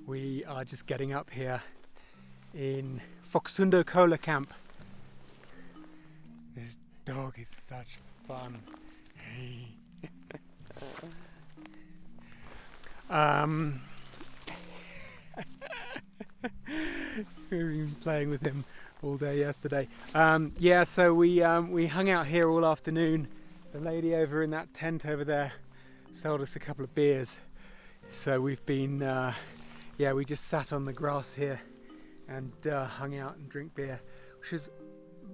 We are just getting up here in Phoksundo Khola Camp. This dog is such fun. We've been playing with him all day yesterday. So we hung out here all afternoon. The lady over in that tent over there sold us a couple of beers. So we've been, we just sat on the grass here and hung out and drink beer, which was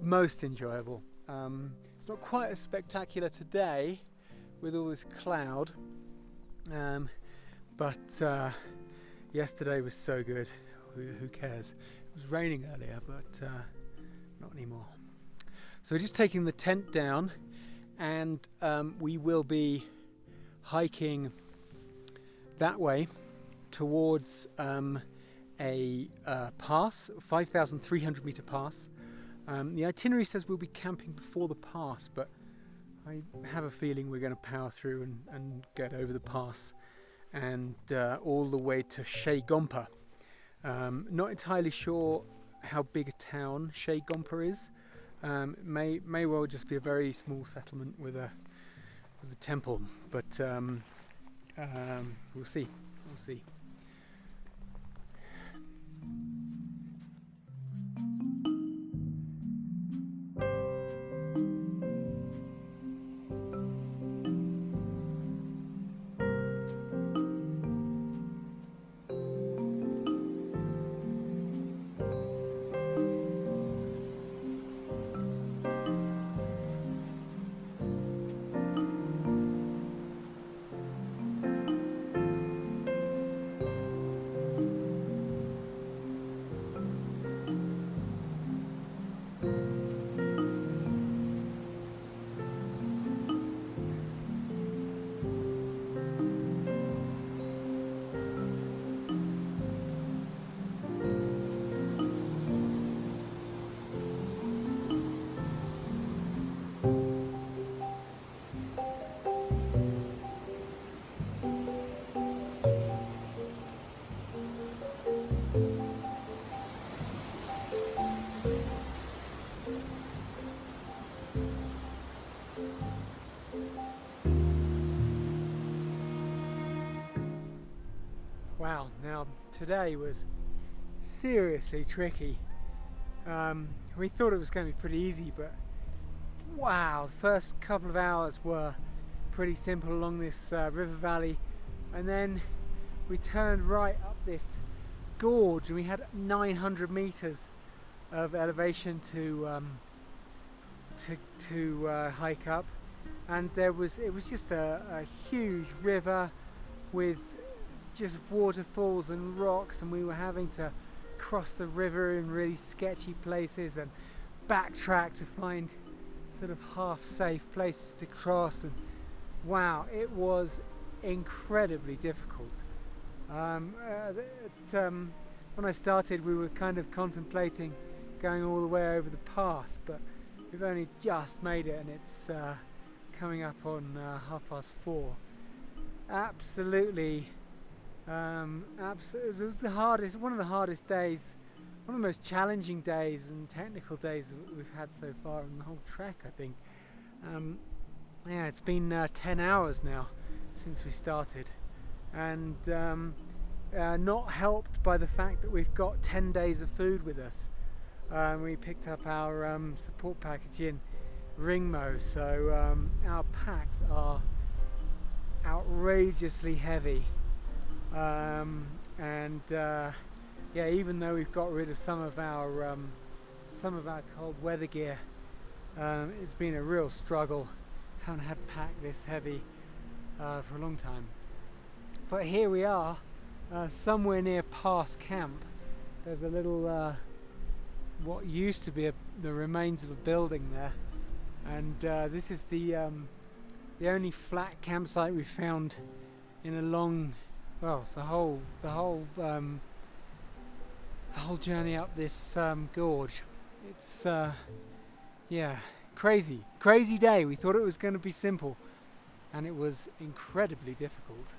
most enjoyable. It's not quite as spectacular today with all this cloud, but yesterday was so good. Who cares? It was raining earlier, but not anymore. So we're just taking the tent down, and we will be hiking that way towards a pass, 5,300 meter pass. The itinerary says we'll be camping before the pass, but I have a feeling we're going to power through and get over the pass and all the way to Shegompa. Not entirely sure how big a town Shegompa is. May well just be a very small settlement with a temple, but we'll see. Wow, now today was seriously tricky. We thought it was going to be pretty easy, but wow, the first couple of hours were pretty simple along this river valley, and then we turned right up this gorge and we had 900 meters of elevation to hike up, and it was just a huge river with just waterfalls and rocks, and we were having to cross the river in really sketchy places and backtrack to find sort of half safe places to cross, and wow, it was incredibly difficult. When I started, we were kind of contemplating going all the way over the pass, but we've only just made it, and it's coming up on 4:30. Absolutely. It was one of the hardest days, one of the most challenging days and technical days that we've had so far on the whole trek, I think. It's been 10 hours now since we started, and not helped by the fact that we've got 10 days of food with us. We picked up our support package in Ringmo, so our packs are outrageously heavy. Even though we've got rid of some of our cold weather gear, it's been a real struggle. Haven't had packed this heavy for a long time. But here we are, somewhere near Pass Camp. There's a little what used to be the remains of a building there, and this is the only flat campsite we found in a long. Well, the whole journey up this gorge. It's crazy day. We thought it was going to be simple, and it was incredibly difficult.